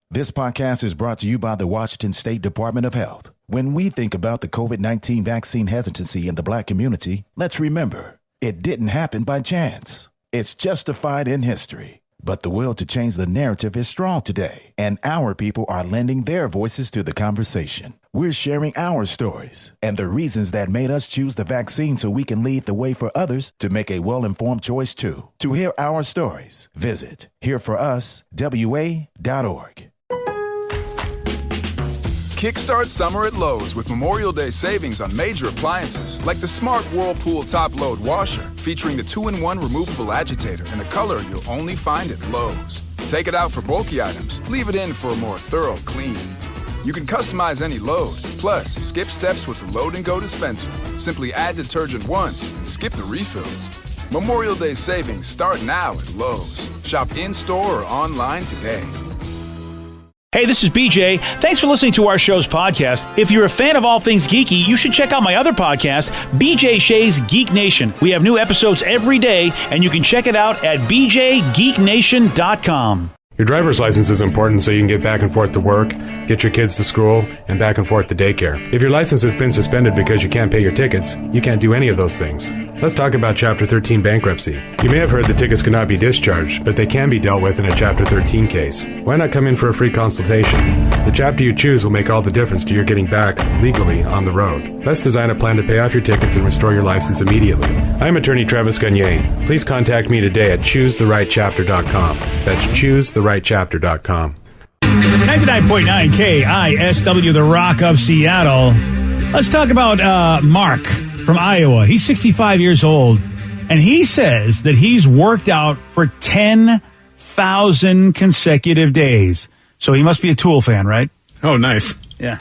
This podcast is brought to you by the Washington State Department of Health. When we think about the COVID-19 vaccine hesitancy in the Black community, let's remember, it didn't happen by chance. It's justified in history. But the will to change the narrative is strong today, and our people are lending their voices to the conversation. We're sharing our stories and the reasons that made us choose the vaccine so we can lead the way for others to make a well-informed choice too. To hear our stories, visit hereforuswa.org. Kickstart summer at Lowe's with Memorial Day savings on major appliances like the Smart Whirlpool Top Load Washer, featuring the 2-in-1 removable agitator in a color you'll only find at Lowe's. Take it out for bulky items, leave it in for a more thorough clean. You can customize any load, plus skip steps with the Load and Go dispenser. Simply add detergent once and skip the refills. Memorial Day savings start now at Lowe's. Shop in-store or online today. Hey, this is BJ. Thanks for listening to our show's podcast. If you're a fan of all things geeky, you should check out my other podcast, BJ Shea's Geek Nation. We have new episodes every day, and you can check it out at bjgeeknation.com. Your driver's license is important so you can get back and forth to work, get your kids to school, and back and forth to daycare. If your license has been suspended because you can't pay your tickets, you can't do any of those things. Let's talk about Chapter 13 bankruptcy. You may have heard the tickets cannot be discharged, but they can be dealt with in a Chapter 13 case. Why not come in for a free consultation? The chapter you choose will make all the difference to your getting back legally on the road. Let's design a plan to pay off your tickets and restore your license immediately. I'm attorney Travis Gagne. Please contact me today at choosetherightchapter.com. That's choosetherightchapter.com. 99.9 KISW, the Rock of Seattle. Let's talk about Mark from Iowa. He's 65 years old, and he says that he's worked out for 10,000 consecutive days. So he must be a Tool fan, right? Oh, nice. Yeah.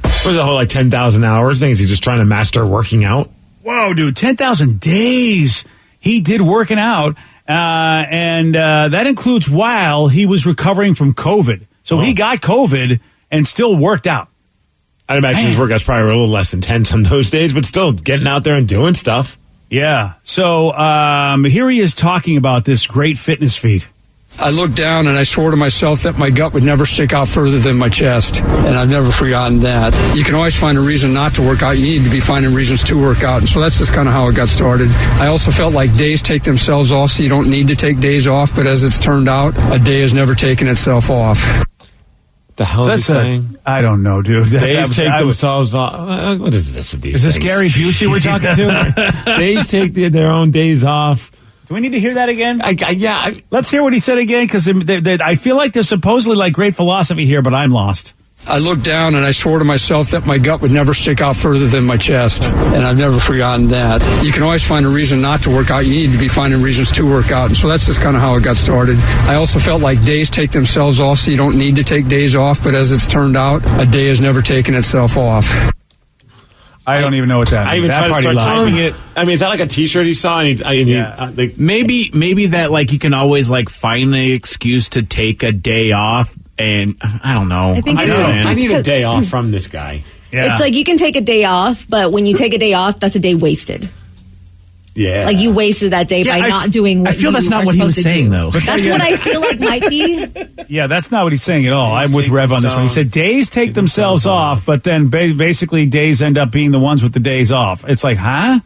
What's the whole, 10,000 hours thing? Is he just trying to master working out? Whoa, dude, 10,000 days he did working out, and that includes while he was recovering from COVID. So he got COVID and still worked out. I'd imagine his workout's probably a little less intense on those days, but still getting out there and doing stuff. Yeah. So here he is talking about this great fitness feat. I looked down and I swore to myself that my gut would never stick out further than my chest, and I've never forgotten that. You can always find a reason not to work out. You need to be finding reasons to work out, and so that's just kind of how it got started. I also felt like days take themselves off, so you don't need to take days off, but as it's turned out, a day has never taken itself off. The hell is he saying? I don't know, dude. Days take themselves off. What is this with these things? Is this Gary Busey we're talking to? Days take their own days off. Do we need to hear that again? Yeah. Let's hear what he said again, because I feel like there's supposedly great philosophy here, but I'm lost. I looked down and I swore to myself that my gut would never stick out further than my chest, and I've never forgotten that. You can always find a reason not to work out. You need to be finding reasons to work out, and so that's just kind of how it got started. I also felt like days take themselves off, so you don't need to take days off, but as it's turned out, a day has never taken itself off. I don't even know what that means. I even tried to start typing it. I mean, is that like a T-shirt he saw? And maybe that you can always find the excuse to take a day off, and I don't know. I need a day off from this guy. Yeah. It's you can take a day off, but when you take a day off, that's a day wasted. Yeah. You wasted that day by not doing what I feel that's not what he was saying, though. That's what I feel like might be. Yeah, that's not what he's saying at all. I'm with Rev on this one. He said days take themselves off, but then basically days end up being the ones with the days off. It's huh?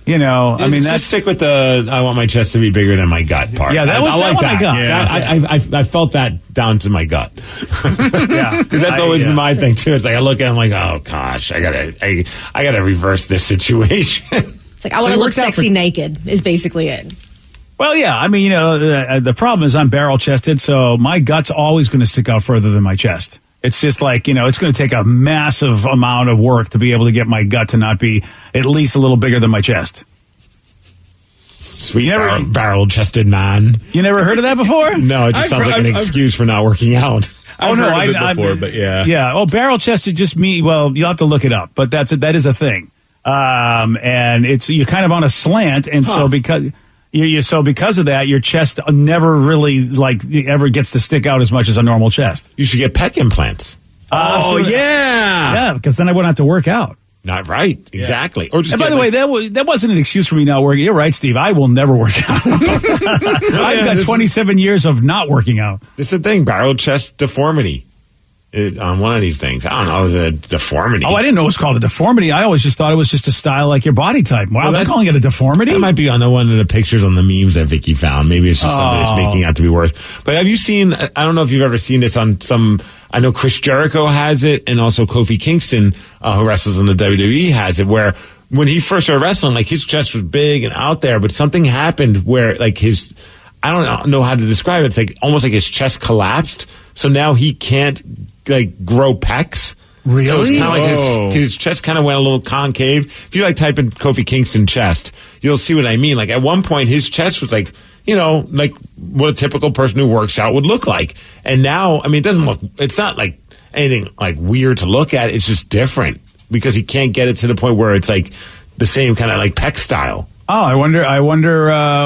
Just stick with the I want my chest to be bigger than my gut part. Yeah, that was I like what that. I got. Yeah. I felt that down to my gut. Yeah, because that's always been my thing too. It's I look at it, I'm like, oh gosh, I gotta reverse this situation. It's I want to look sexy naked is basically it. Well, yeah. The problem is I'm barrel chested, so my gut's always going to stick out further than my chest. It's just it's going to take a massive amount of work to be able to get my gut to not be at least a little bigger than my chest. Sweet barrel-chested man. You never heard of that before? No, it just sounds like an excuse for not working out. I've heard of it before, but yeah. Yeah. Oh, barrel-chested just means, well, you'll have to look it up, but that is a thing. And you're kind of on a slant, and so because of that, your chest never really ever gets to stick out as much as a normal chest. You should get pec implants. Oh yeah, because then I wouldn't have to work out. Not right. Exactly. Or just And by the way, that wasn't an excuse for me not working. You're right, Steve. I will never work out. I've got 27 years of not working out. It's the thing, barrel chest deformity. On one of these things. I don't know, the deformity. Oh, I didn't know it was called a deformity. I always just thought it was just a style like your body type. Wow, they're calling it a deformity? That might be on one of the pictures on the memes that Vicky found. Maybe it's just something that's making out to be worse. But have you seen, I don't know if you've ever seen this on some, I know Chris Jericho has it, and also Kofi Kingston, who wrestles in the WWE, has it, where when he first started wrestling, like his chest was big and out there, but something happened where like I don't know how to describe it. It's like almost like his chest collapsed. So now he can't like grow pecs. Really? So it's kind of like his chest kind of went a little concave. If you like type in Kofi Kingston chest, you'll see what I mean. Like at one point his chest was like, like what a typical person who works out would look like. And now, I mean, it's not like anything like weird to look at. It's just different because he can't get it to the point where it's like the same kind of like pec style. Oh, I wonder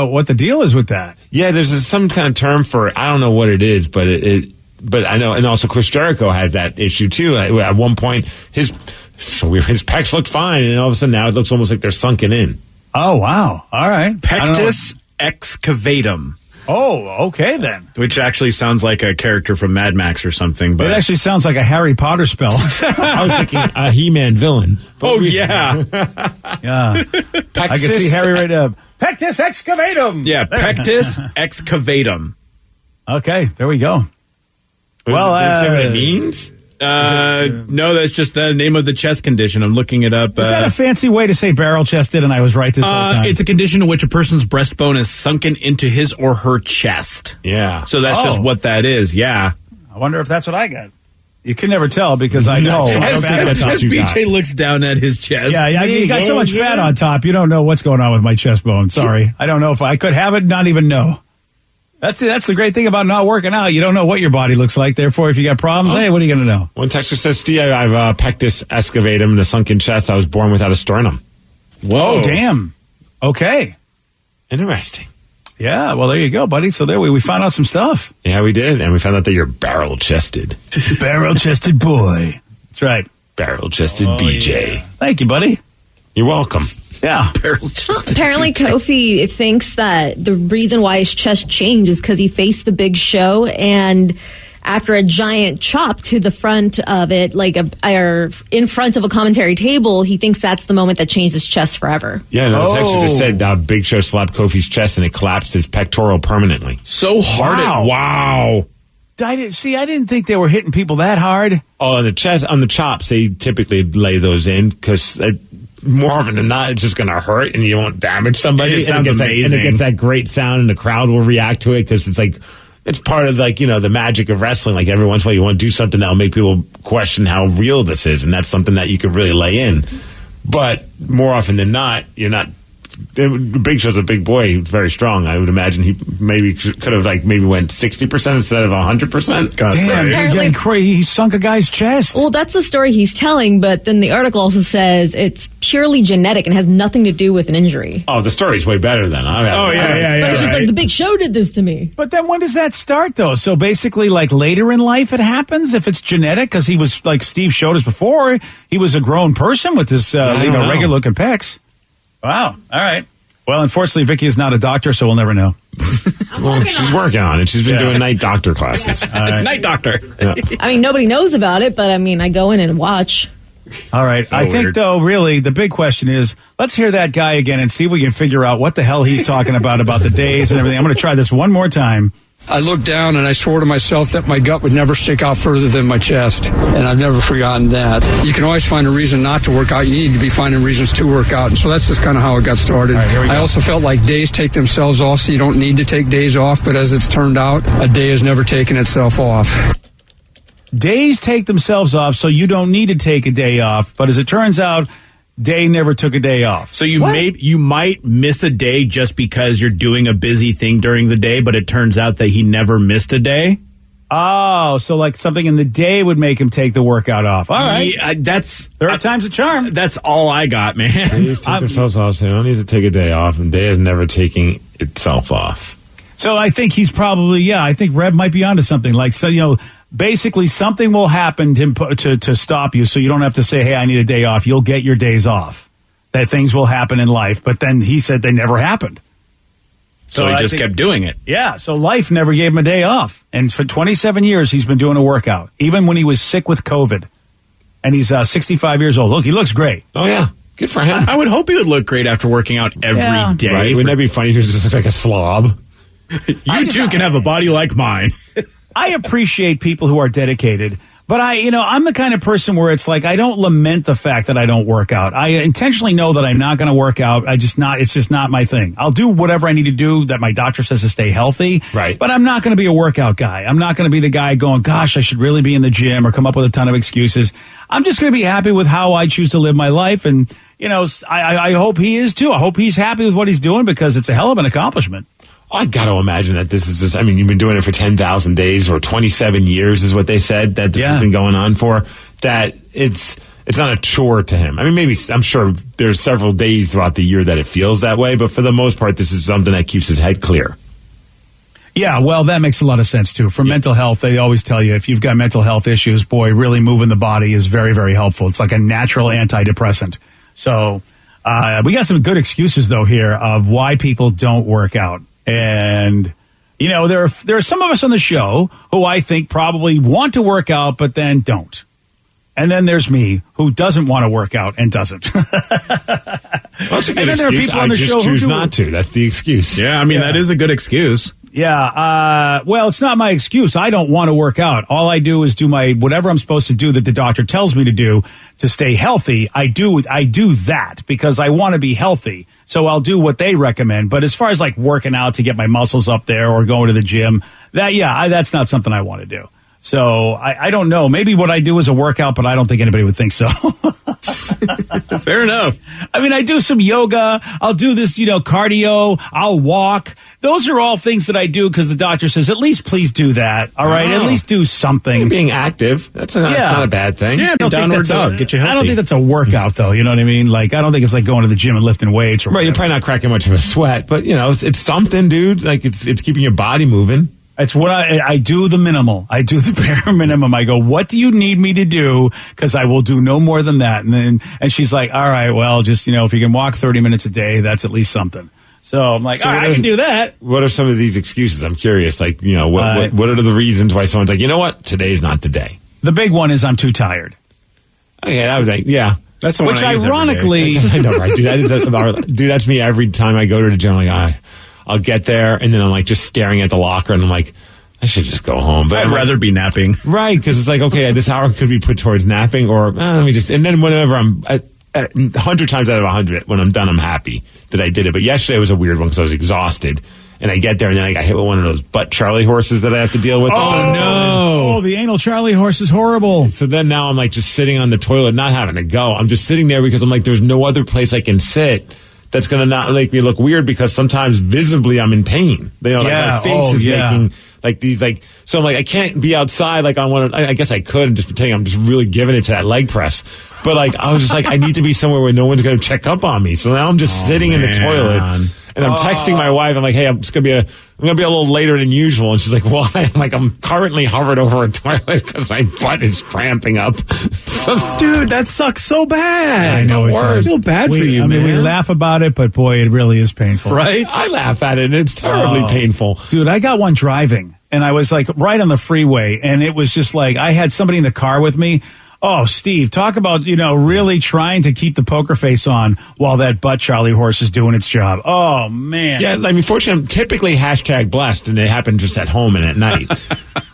what the deal is with that. Yeah, there's some kind of term for it. I don't know what it is, but but I know, and also Chris Jericho has that issue too. At one point, his pecs looked fine, and all of a sudden now it looks almost like they're sunken in. Oh, wow. All right. Pectus excavatum. Oh, okay then. Which actually sounds like a character from Mad Max or something. But it actually sounds like a Harry Potter spell. I was thinking a He-Man villain. Yeah. Yeah. I can see Harry right up. Pectus excavatum. Yeah, pectus excavatum. Okay, there we go. Well, does it say what it means? No, that's just the name of the chest condition. I'm looking it up. Is that a fancy way to say barrel chested? And I was right this whole time. It's a condition in which a person's breastbone is sunken into his or her chest. Yeah. So that's just what that is. Yeah. I wonder if that's what I got. You can never tell because I know. As BJ looks down at his chest. Yeah, you got so much fat on top, you don't know what's going on with my chest bone. Sorry. I don't know if I could have it, not even know. That's the great thing about not working out. You don't know what your body looks like. Therefore, if you got problems, hey, what are you going to know? One texter says, Steve, I have pectus excavatum in a sunken chest. I was born without a sternum. Whoa. Oh, damn. Okay. Interesting. Yeah, well, there you go, buddy. So there we found out some stuff. Yeah, we did. And we found out that you're barrel-chested. Barrel-chested boy. That's right. Barrel-chested BJ. Yeah. Thank you, buddy. You're welcome. Yeah. Apparently, Kofi thinks that the reason why his chest changed is because he faced the big show, and after a giant chop to the front of it, or in front of a commentary table, he thinks that's the moment that changed his chest forever. Yeah, no, the texter just said Big Show slapped Kofi's chest and it collapsed his pectoral permanently. So hard. Wow. I didn't think they were hitting people that hard. Oh, on the chops, they typically lay those in because more often than not, it's just going to hurt and you won't damage somebody. It sounds amazing. And it gets that great sound and the crowd will react to it because it's part of the magic of wrestling. Like every once in a while you want to do something that'll make people question how real this is. And that's something that you could really lay in. But more often than not, you're not. Big Show's a big boy. He's very strong. I would imagine he maybe could have maybe went 60% instead of 100%. Damn, you're getting crazy. He sunk a guy's chest. Well, that's the story he's telling, but then the article also says it's purely genetic and has nothing to do with an injury. Oh, the story's way better then. Yeah. But it's just like the Big Show did this to me. But then when does that start, though? So basically, later in life it happens if it's genetic? Because he was, like Steve showed us before, he was a grown person with this regular-looking pecs. Wow. All right. Well, unfortunately, Vicky is not a doctor, so we'll never know. Well, she's working on it. She's been doing night doctor classes. Night doctor. Yeah. I mean, nobody knows about it, but I go in and watch. All right. I think, though, really, the big question is, let's hear that guy again and see if we can figure out what the hell he's talking about the days and everything. I'm going to try this one more time. I looked down and I swore to myself that my gut would never stick out further than my chest. And I've never forgotten that. You can always find a reason not to work out. You need to be finding reasons to work out. And so that's just kind of how it got started. Right, here we go. I also felt like days take themselves off, so you don't need to take days off. But as it's turned out, a day has never taken itself off. Days take themselves off, so you don't need to take a day off. But as it turns out, Day never took a day off. So you might miss a day just because you're doing a busy thing during the day, but it turns out that he never missed a day? Oh, so something in the day would make him take the workout off. All right. Yeah, third time's a charm. That's all I got, man. Days take themselves off, so you don't need to take a day off, and day is never taking itself off. So I think he's probably, I think Rev might be onto something. basically something will happen to stop you, so you don't have to say, hey, I need a day off. You'll get your days off. That things will happen in life. But then he said they never happened. So he just kept doing it. Yeah, so life never gave him a day off. And for 27 years, he's been doing a workout, even when he was sick with COVID. And he's 65 years old. Look, he looks great. Oh, yeah. Good for him. I would hope he would look great after working out every day. Right? Wouldn't that be funny if he just looked like a slob? You too can have a body like mine. I appreciate people who are dedicated, but I'm the kind of person where it's like I don't lament the fact that I don't work out. I intentionally know that I'm not going to work out. It's just not my thing. I'll do whatever I need to do that my doctor says to stay healthy. Right. But I'm not going to be a workout guy. I'm not going to be the guy going, gosh, I should really be in the gym or come up with a ton of excuses. I'm just going to be happy with how I choose to live my life. And, I hope he is too. I hope he's happy with what he's doing because it's a hell of an accomplishment. I got to imagine that this is just, you've been doing it for 10,000 days or 27 years is what they said that this has been going on for, that it's not a chore to him. Maybe, I'm sure there's several days throughout the year that it feels that way, but for the most part, this is something that keeps his head clear. Yeah, well, that makes a lot of sense, too. For mental health, they always tell you if you've got mental health issues, boy, really moving the body is very, very helpful. It's like a natural antidepressant. So we got some good excuses, though, here of why people don't work out. And, there are some of us on the show who I think probably want to work out, but then don't. And then there's me who doesn't want to work out and doesn't. Well, that's a good excuse. There are people on the show who choose not to. That's the excuse. Yeah, that is a good excuse. Yeah, well, it's not my excuse. I don't want to work out. All I do is do whatever I'm supposed to do that the doctor tells me to do to stay healthy. I do that because I want to be healthy. So I'll do what they recommend. But as far as like working out to get my muscles up there or going to the gym, that's not something I want to do. So I don't know. Maybe what I do is a workout, but I don't think anybody would think so. Fair enough. I do some yoga. I'll do this, cardio. I'll walk. Those are all things that I do because the doctor says, at least please do that. All right. At least do something. You're being active. That's not a bad thing. Yeah, downward dog. Get you healthy. I don't think that's a workout, though. You know what I mean? Like, I don't think it's like going to the gym and lifting weights. Right. You're probably not cracking much of a sweat, but, it's something, dude. Like, it's keeping your body moving. It's what I do the minimal. I do the bare minimum. I go, what do you need me to do? Because I will do no more than that. And she's like, all right, well, just, if you can walk 30 minutes a day, that's at least something. So I'm like, so all right, I can do that. What are some of these excuses? I'm curious. Like, what are the reasons why someone's like, you know what? Today's not the day. The big one is I'm too tired. Okay, I was like, yeah. That's the one which I use ironically, I know, right? Dude, that's me every time I go to the gym. I'm like, I'll get there, and then I'm like just staring at the locker, and I'm like, I should just go home. But I'd rather be napping. Right, because it's like, okay, this hour could be put towards napping, or let me just, and then whenever I'm, 100 times out of 100, when I'm done, I'm happy that I did it. But yesterday was a weird one because I was exhausted. And I get there, and then I got hit with one of those butt Charlie horses that I have to deal with. Oh, no. Oh, the anal Charlie horse is horrible. So then now I'm like just sitting on the toilet, not having to go. I'm just sitting there because I'm like, there's no other place I can sit that's going to not make me look weird because sometimes visibly I'm in pain. Like my face is making like these like, so I'm like, I can't be outside like on one. I guess I could and just pretend I'm just really giving it to that leg press. But like, I was just like, I need to be somewhere where no one's going to check up on me. So now I'm just sitting in the toilet. And I'm texting my wife. I'm like, hey, I'm gonna be a little later than usual. And she's like, why? I'm like, I'm currently hovered over a toilet because my butt is cramping up. Dude, that sucks so bad. I know, I feel bad for you, man. We laugh about it, but boy, it really is painful. Right? I laugh at it, and it's terribly painful. Dude, I got one driving, and I was like right on the freeway, and it was just like I had somebody in the car with me. Oh, Steve, talk about, really trying to keep the poker face on while that butt Charlie horse is doing its job. Oh, man. Yeah, fortunately, I'm typically #blessed, and it happened just at home and at night.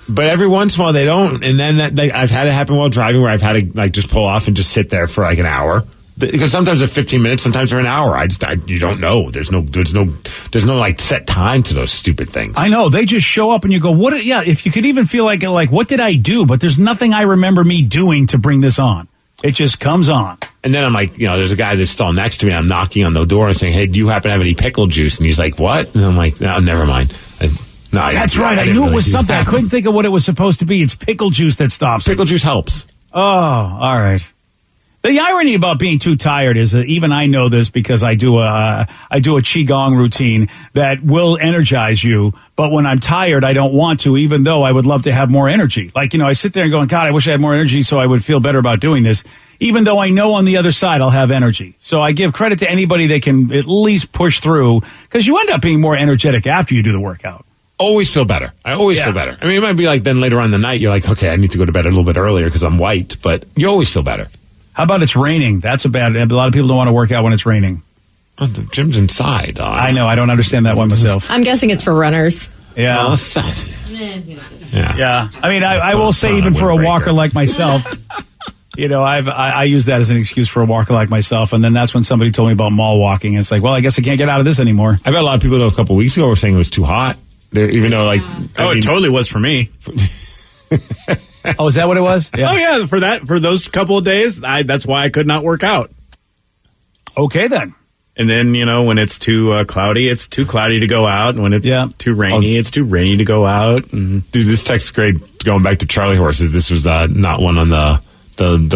But every once in a while, they don't. And then I've had it happen while driving where I've had to, just pull off and just sit there for, an hour. Because sometimes they're 15 minutes, sometimes they're an hour. You don't know. There's no set time to those stupid things. I know. They just show up and you go, what? Yeah. If you could even feel like, what did I do? But there's nothing I remember me doing to bring this on. It just comes on. And then I'm like, there's a guy that's still next to me. And I'm knocking on the door and saying, hey, do you happen to have any pickle juice? And he's like, what? And I'm like, no, never mind. That's right. I knew it was something. I couldn't think of what it was supposed to be. It's pickle juice that stops. Pickle juice helps. Oh, all right. The irony about being too tired is that even I know this because I do a qigong routine that will energize you. But when I'm tired, I don't want to, even though I would love to have more energy. Like, I sit there and going, God, I wish I had more energy so I would feel better about doing this. Even though I know on the other side I'll have energy. So I give credit to anybody that can at least push through, because you end up being more energetic after you do the workout. Always feel better. I always feel better. I mean, it might be like then later on in the night, you're like, okay, I need to go to bed a little bit earlier because I'm white, but you always feel better. How about it's raining? That's a lot of people don't want to work out when it's raining. Oh, the gym's inside. I know. I don't understand that one myself. I'm guessing it's for runners. Yeah. Oh, yeah. I mean, I will say even for a walker like myself, I use that as an excuse for a walker like myself. And then that's when somebody told me about mall walking. And it's like, well, I guess I can't get out of this anymore. I bet a lot of people a couple weeks ago were saying it was too hot. Even though, it totally was for me. Oh, is that what it was? Yeah. Oh, yeah. For those couple of days, that's why I could not work out. Okay, then. And then, when it's too cloudy, it's too cloudy to go out. And when it's too rainy, it's too rainy to go out. Dude, this text is great. Going back to Charlie horses, this was not one on the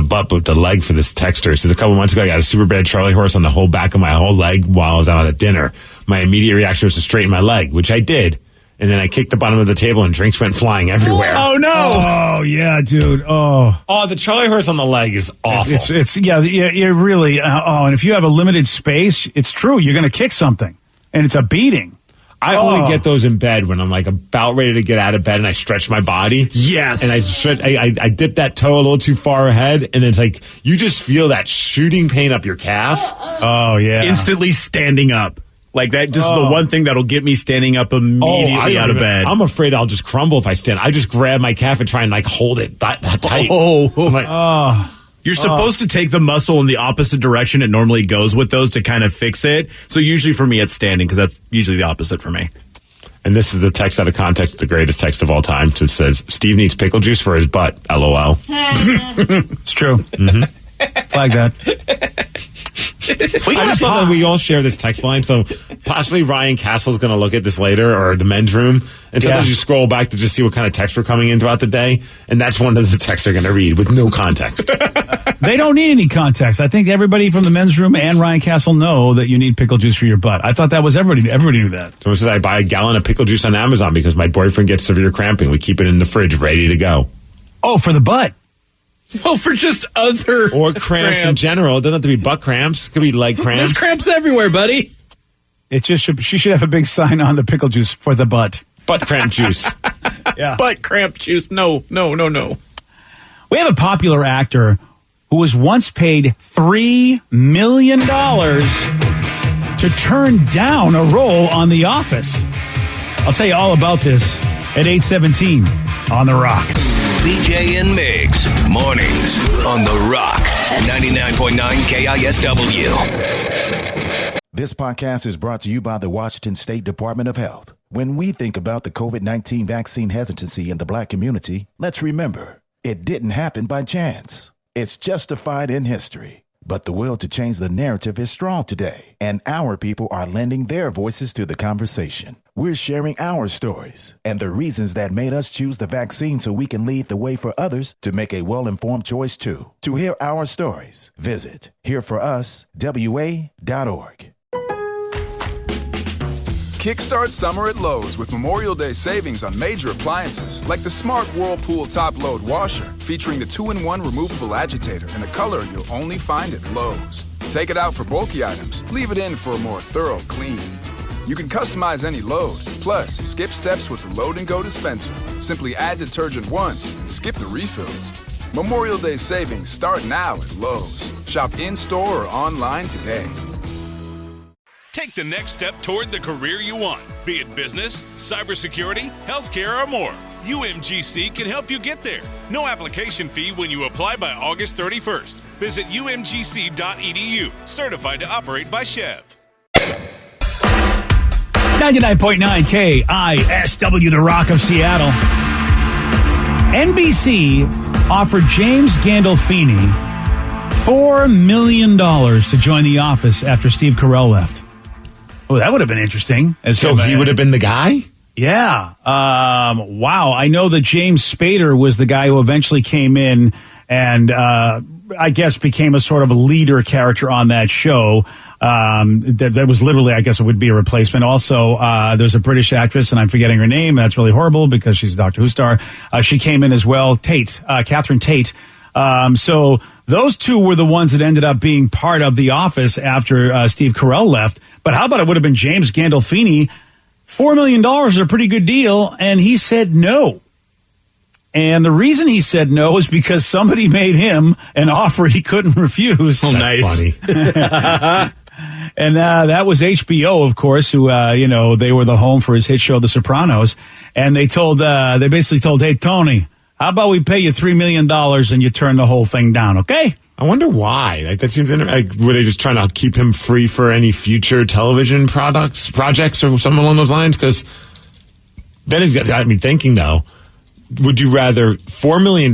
butt, but the leg for this texter. It says a couple months ago, I got a super bad Charlie horse on the whole back of my whole leg while I was out at dinner. My immediate reaction was to straighten my leg, which I did. And then I kicked the bottom of the table and drinks went flying everywhere. Oh, no. Oh, yeah, dude. Oh, the Charlie horse on the leg is awful. It's you really, and if you have a limited space, it's true. You're going to kick something and it's a beating. I only get those in bed when I'm like about ready to get out of bed and I stretch my body. Yes. And I dip that toe a little too far ahead and it's like you just feel that shooting pain up your calf. Oh, yeah. Instantly standing up. Like that, just the one thing that'll get me standing up immediately out of bed. I'm afraid I'll just crumble if I stand. I just grab my calf and try and hold it that tight. You're supposed to take the muscle in the opposite direction it normally goes with those to kind of fix it. So usually for me, it's standing because that's usually the opposite for me. And this is the text out of context, the greatest text of all time. It says, Steve needs pickle juice for his butt. LOL. It's true. Mm-hmm. Flag that. I just love that we all share this text line, so possibly Ryan Castle's going to look at this later, or the men's room, and sometimes you scroll back to just see what kind of texts were coming in throughout the day, and that's one of the texts they're going to read with no context. They don't need any context. I think everybody from the men's room and Ryan Castle know that you need pickle juice for your butt. I thought that was everybody knew that. Someone says, I buy a gallon of pickle juice on Amazon because my boyfriend gets severe cramping. We keep it in the fridge ready to go. Oh, for the butt. Well, for just other or cramps in general. It doesn't have to be butt cramps. It could be leg cramps. There's cramps everywhere, buddy. It just she should have a big sign on the pickle juice for the butt. Butt cramp juice. Yeah. Butt cramp juice. No. We have a popular actor who was once paid $3 million to turn down a role on The Office. I'll tell you all about this at 8:17 on The Rock. BJ and Migs, mornings on The Rock, 99.9 KISW. This podcast is brought to you by the Washington State Department of Health. When we think about the COVID-19 vaccine hesitancy in the Black community, let's remember, it didn't happen by chance. It's justified in history. But the will to change the narrative is strong today, and our people are lending their voices to the conversation. We're sharing our stories and the reasons that made us choose the vaccine so we can lead the way for others to make a well-informed choice too. To hear our stories, visit hereforuswa.org. Kickstart summer at Lowe's with Memorial Day savings on major appliances like the smart Whirlpool top-load washer featuring the 2-in-1 removable agitator in a color you'll only find at Lowe's. Take it out for bulky items, leave it in for a more thorough clean. You can customize any load, plus skip steps with the Load and Go dispenser. Simply add detergent once and skip the refills. Memorial Day savings start now at Lowe's. Shop in-store or online today. Take the next step toward the career you want, be it business, cybersecurity, healthcare, or more. UMGC can help you get there. No application fee when you apply by August 31st. Visit umgc.edu, certified to operate by Chev. 99.9 KISW, the Rock of Seattle. NBC offered James Gandolfini $4 million to join The Office after Steve Carell left. Oh, that would have been interesting. So he would have been the guy? Yeah. Wow. I know that James Spader was the guy who eventually came in and I guess, became a sort of a leader character on that show. That was literally, I guess it would be a replacement. Also, there's a British actress, and I'm forgetting her name. That's really horrible because she's a Doctor Who star. She came in as well, Catherine Tate. So those two were the ones that ended up being part of The Office after Steve Carell left. But how about it would have been James Gandolfini? $4 million is a pretty good deal, and he said no. And the reason he said no is because somebody made him an offer he couldn't refuse. Oh, that's funny. And that was HBO, of course, who, they were the home for his hit show, The Sopranos. And they basically told, hey, Tony, how about we pay you $3 million and you turn the whole thing down, okay? I wonder why. Like, that seems were they just trying to keep him free for any future television projects or something along those lines? Because then it's got me thinking, though, would you rather $4 million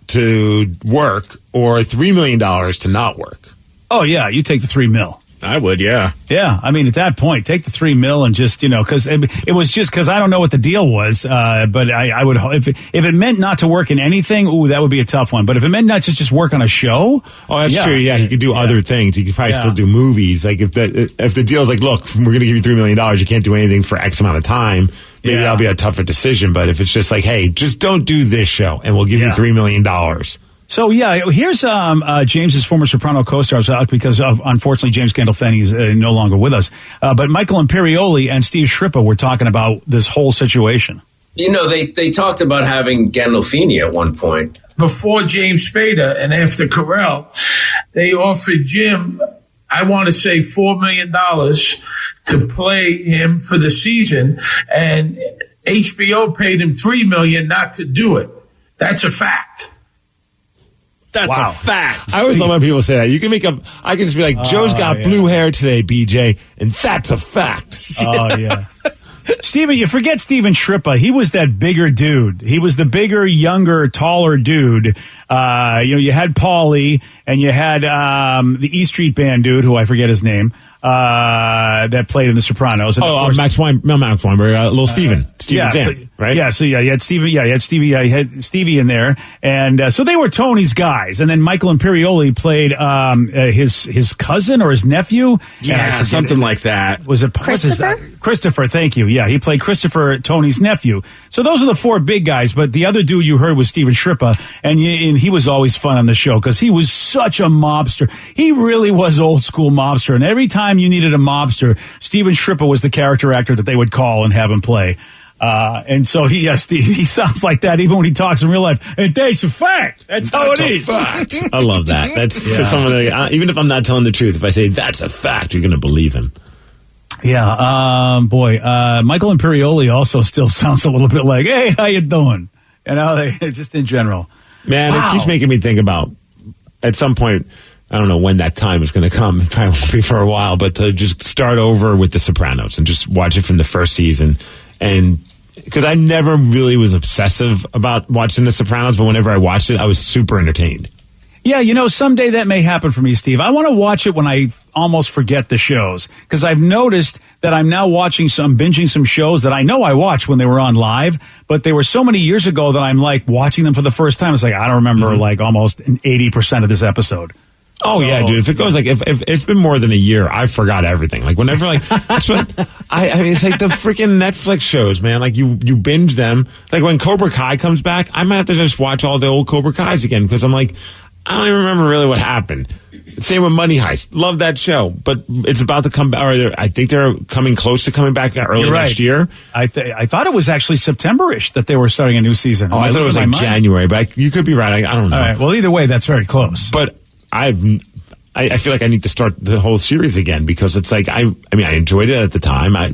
to work or $3 million to not work? Oh, yeah, you take the $3 million. I would, yeah. Yeah, I mean, at that point, take the $3 million and just, because it was just because I don't know what the deal was. But I would, if it meant not to work in anything, that would be a tough one. But if it meant not to just work on a show, oh, that's true. Yeah, he could do other things. He could probably still do movies. Like if the deal's like, look, we're going to give you $3 million, you can't do anything for X amount of time. Maybe that'll be a tougher decision. But if it's just like, hey, just don't do this show, and we'll give you $3 million. So, here's James's former Soprano co-stars out because unfortunately, James Gandolfini is no longer with us. But Michael Imperioli and Steve Shrippa were talking about this whole situation. They talked about having Gandolfini at one point. Before James Spader and after Carell, they offered Jim, I want to say $4 million to play him for the season. And HBO paid him $3 million not to do it. That's a fact. That's a fact. I always love when people say that. You can I can just be like, Joe's got blue hair today, BJ, and that's a fact. Oh, yeah. Steven, you forget Steven Shrippa. He was that bigger dude. He was the bigger, younger, taller dude. You had Paulie, and you had the E Street Band dude, who I forget his name, that played in The Sopranos. And Max Weinberg, little Steven. Steven Zahn, right? Yeah, so you had Steven. Yeah, you had Stevie. Yeah, you had Stevie in there, and so they were Tony's guys. And then Michael Imperioli played his cousin or his nephew. Yeah, something like that. Was it Christopher? Christopher, thank you. Yeah, he played Christopher, Tony's nephew. So those are the four big guys. But the other dude you heard was Steven Shrippa, and he was always fun on the show because he was such a mobster. He really was old school mobster, and every time you needed a mobster, Steven Shrippa was the character actor that they would call and have him play. And so he sounds like that even when he talks in real life. And that's a fact. That's how it is. Fact. I love that. That's someone even if I'm not telling the truth, if I say that's a fact, you're going to believe him. Yeah. Michael Imperioli also still sounds a little bit like, hey, how you doing? Just in general. Man, It keeps making me think about at some point, I don't know when that time is going to come. It probably won't be for a while, but to just start over with The Sopranos and just watch it from the first season. And because I never really was obsessive about watching The Sopranos, but whenever I watched it, I was super entertained. Yeah, someday that may happen for me, Steve. I want to watch it when I almost forget the shows because I've noticed that I'm now binging some shows that I know I watched when they were on live, but they were so many years ago that I'm like watching them for the first time. It's like I don't remember like almost 80% of this episode. Oh, yeah, dude. If it goes if it's been more than a year, I forgot everything. Like whenever that's what I mean, it's like the freaking Netflix shows, man. Like you binge them. Like when Cobra Kai comes back, I might have to just watch all the old Cobra Kais again because I'm like, I don't even remember really what happened. Same with Money Heist. Love that show, but it's about to come back. Or I think they're coming close to coming back early next year. I thought it was actually September-ish that they were starting a new season. Oh, I thought it was like January, but you could be right. I don't know. All right. Well, either way, that's very close. But I feel like I need to start the whole series again because it's like I enjoyed it at the time. I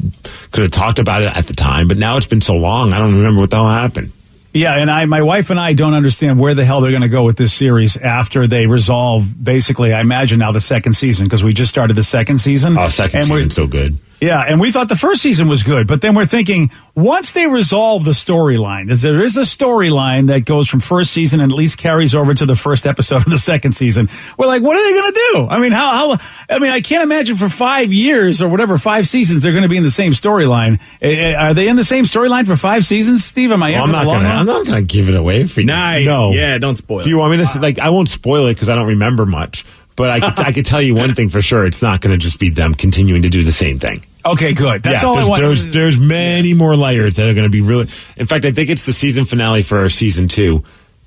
could have talked about it at the time, but now it's been so long, I don't remember what the hell happened. Yeah, and my wife and I don't understand where the hell they're going to go with this series after they resolve, basically, I imagine now the second season, because we just started the second season. Oh, second season's so good. Yeah, and we thought the first season was good, but then we're thinking, once they resolve the storyline, there is a storyline that goes from first season and at least carries over to the first episode of the second season. We're like, what are they going to do? I mean, I can't imagine for 5 years or whatever, 5 seasons, they're going to be in the same storyline. Are they in the same storyline for 5 seasons, Steve? Am I in for the long run? I'm not going to give it away for you. Nice. No. Yeah, don't spoil it. Do you want me to, I won't spoil it because I don't remember much. But I could tell you one thing for sure. It's not going to just be them continuing to do the same thing. Okay, good. That's all I want. There's many more layers that are going to be really... In fact, I think it's the season finale for season 2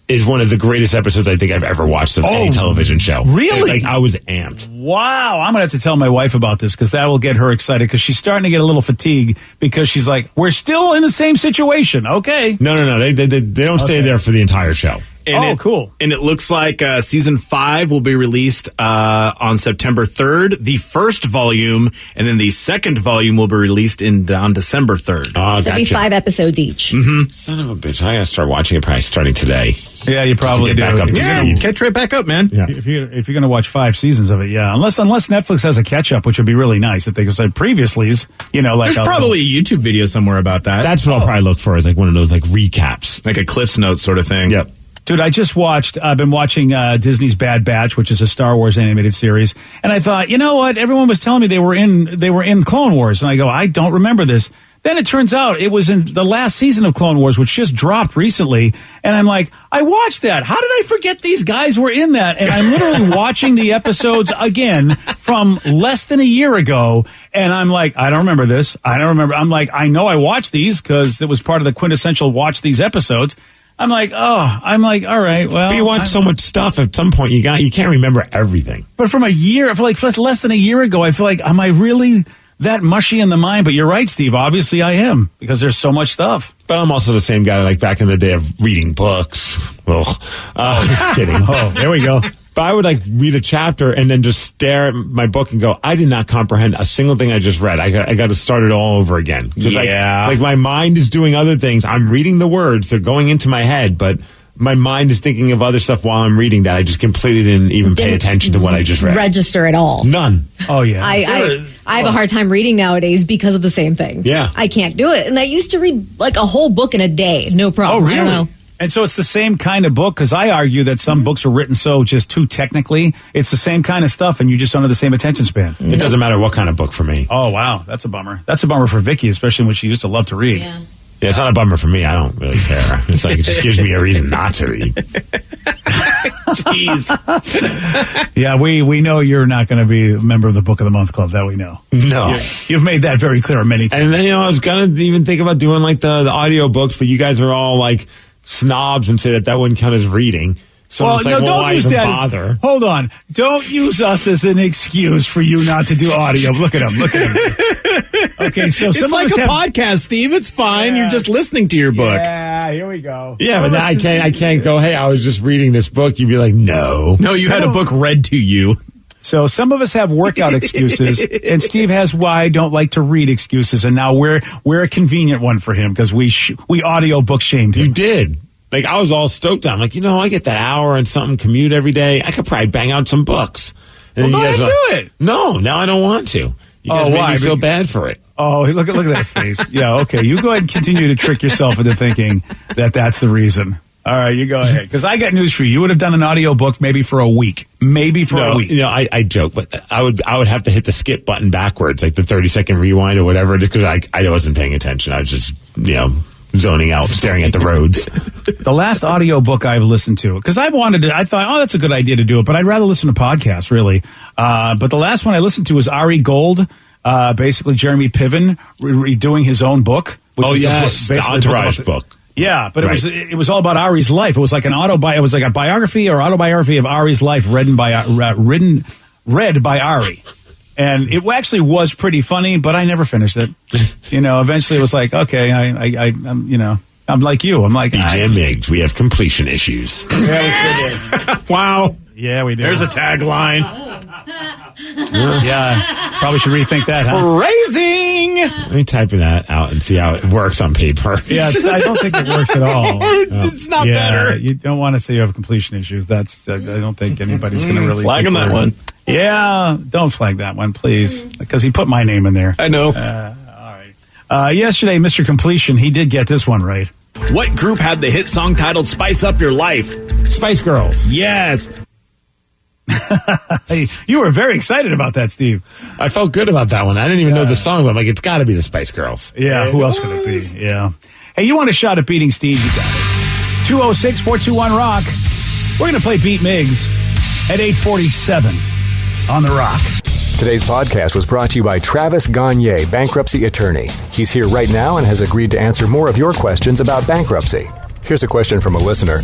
is one of the greatest episodes I think I've ever watched of any television show. Really? I was amped. Wow. I'm going to have to tell my wife about this because that will get her excited because she's starting to get a little fatigued because she's like, we're still in the same situation. Okay. No. They don't stay there for the entire show. And cool. And it looks like season 5 will be released on September 3rd, the first volume, and then the second volume will be released on December 3rd. Oh, so it'll be 5 episodes each. Mm-hmm. Son of a bitch. I got to start watching it probably starting today. Yeah, you probably do. Back up catch right back up, man. Yeah. If you're going to watch 5 seasons of it, yeah. Unless Netflix has a catch-up, which would be really nice if they could say previously's, There's probably a YouTube video somewhere about that. That's what I'll probably look for, is like one of those like recaps. Like a Cliff's Notes sort of thing. Yep. Dude, I've been watching Disney's Bad Batch, which is a Star Wars animated series, and I thought, you know what? Everyone was telling me they were in Clone Wars, and I go, I don't remember this. Then it turns out it was in the last season of Clone Wars, which just dropped recently, and I'm like, I watched that. How did I forget these guys were in that? And I'm literally watching the episodes again from less than a year ago, and I'm like, I don't remember this. I don't remember. I'm like, I know I watched these because it was part of the quintessential watch these episodes. I'm like, all right, well. But you watch so much stuff, at some point you can't remember everything. But from a year, I feel like less than a year ago, I feel like, am I really that mushy in the mind? But you're right, Steve. Obviously I am, because there's so much stuff. But I'm also the same guy, like back in the day of reading books. Just kidding. There we go. But I would like read a chapter and then just stare at my book and go, I did not comprehend a single thing I just read. I got to start it all over again. Yeah. Like my mind is doing other things. I'm reading the words. They're going into my head, but my mind is thinking of other stuff while I'm reading that. I just completely didn't even pay attention to what I just read. Register at all. None. Oh, yeah. I have a hard time reading nowadays because of the same thing. Yeah. I can't do it. And I used to read like a whole book in a day. No problem. Oh, really? I don't know. And so it's the same kind of book, because I argue that some books are written so just too technically. It's the same kind of stuff, and you just don't have the same attention span. It doesn't matter what kind of book for me. Oh, wow. That's a bummer. That's a bummer for Vicky, especially when she used to love to read. Yeah. Yeah, it's not a bummer for me. I don't really care. It's like it just gives me a reason not to read. Jeez. Yeah, we know you're not going to be a member of the Book of the Month Club. That we know. No. You've made that very clear many times. And, I was going to even think about doing like the audio books, but you guys are all like snobs and say that wouldn't count as reading. So Well, it's like, no, don't why use even that. bother? Hold on. Don't use us as an excuse for you not to do audio. Look at him. Look at him. Okay, so It's like a podcast, Steve. It's fine. You're just listening to your book. Yeah, here we go. Yeah, but now I can't go, hey, I was just reading this book. You'd be like, no. No, you had a book read to you. So some of us have workout excuses, and Steve has why I don't like to read excuses, and now we're a convenient one for him because we audio book shamed him. You did. Like, I was all stoked. I'm like, I get that hour and something commute every day. I could probably bang out some books. And Well, then you go guys ahead are and like, do it. No, now I don't want to. You guys made why? me feel bad for it. Oh, look at that face. Yeah, okay. You go ahead and continue to trick yourself into thinking that that's the reason. All right, you go ahead. Because I got news for you. You would have done an audio book maybe for a week. Maybe for a week. I joke, but I would have to hit the skip button backwards, like the 30-second rewind or whatever it is, because I wasn't paying attention. I was just, zoning out, staring at the roads. The last audio book I've listened to, because I thought, that's a good idea to do it, but I'd rather listen to podcasts, really. But the last one I listened to was Ari Gold, basically Jeremy Piven redoing his own book. Which the Entourage book. Yeah, but it was all about Ari's life. It was like it was like a biography or autobiography of Ari's life read by Ari. And it actually was pretty funny, but I never finished it. Eventually it was like, okay, I'm like you. I'm like, BJ Miggs, we have completion issues. Yeah, Wow. Yeah, we do. There's a tagline. Yeah, probably should rethink that, huh? Phrasing. Let me type that out and see how it works on paper. Yeah, I don't think it works at all. It's not better. You don't want to say you have completion issues. I don't think anybody's going to really flag on that one. Yeah, don't flag that one, please, because he put my name in there. I know. All right. Yesterday, Mr. Completion, he did get this one right. What group had the hit song titled Spice Up Your Life? Spice Girls. Yes. You were very excited about that, Steve. I felt good about that one. I didn't even know the song, but I'm like, it's got to be the Spice Girls. Yeah, who else could it be? Yeah. Hey, you want a shot at beating Steve? You got it. 206-421-ROCK. We're going to play Beat Miggs at 8:47 on The Rock. Today's podcast was brought to you by Travis Gagne, bankruptcy attorney. He's here right now and has agreed to answer more of your questions about bankruptcy. Here's a question from a listener.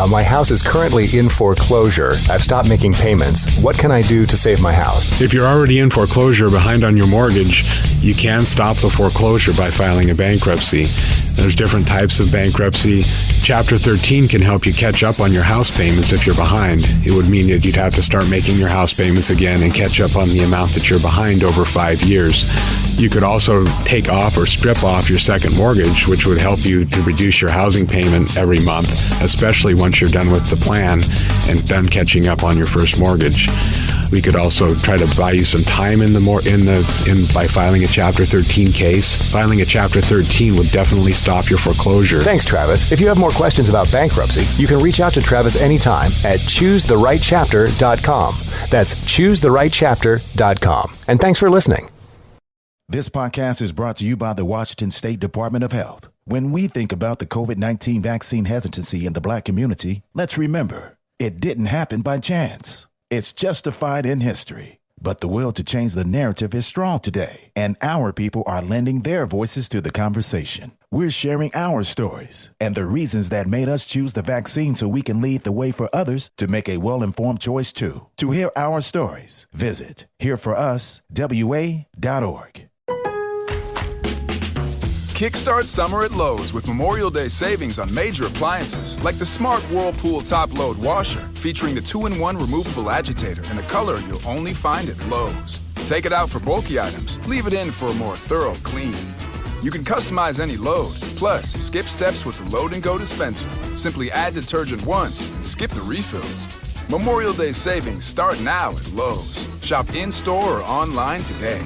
My house is currently in foreclosure. I've stopped making payments. What can I do to save my house? If you're already in foreclosure behind on your mortgage, you can stop the foreclosure by filing a bankruptcy. There's different types of bankruptcy. Chapter 13 can help you catch up on your house payments if you're behind. It would mean that you'd have to start making your house payments again and catch up on the amount that you're behind over 5 years. You could also take off or strip off your second mortgage, which would help you to reduce your housing payment every month, especially once you're done with the plan and done catching up on your first mortgage. We could also try to buy you some time by filing a Chapter 13 case. Filing a Chapter 13 would definitely stop your foreclosure. Thanks, Travis. If you have more questions about bankruptcy, you can reach out to Travis anytime at choosetherightchapter.com. That's choosetherightchapter.com. And thanks for listening. This podcast is brought to you by the Washington State Department of Health. When we think about the COVID-19 vaccine hesitancy in the Black community, let's remember, it didn't happen by chance. It's justified in history. But the will to change the narrative is strong today, and our people are lending their voices to the conversation. We're sharing our stories and the reasons that made us choose the vaccine so we can lead the way for others to make a well-informed choice too. To hear our stories, visit hereforuswa.org. Kickstart summer at Lowe's with Memorial Day savings on major appliances like the Smart Whirlpool Top Load Washer, featuring the 2-in-1 removable agitator in a color you'll only find at Lowe's. Take it out for bulky items, leave it in for a more thorough clean. You can customize any load, plus skip steps with the Load and Go dispenser. Simply add detergent once and skip the refills. Memorial Day savings start now at Lowe's. Shop in-store or online today.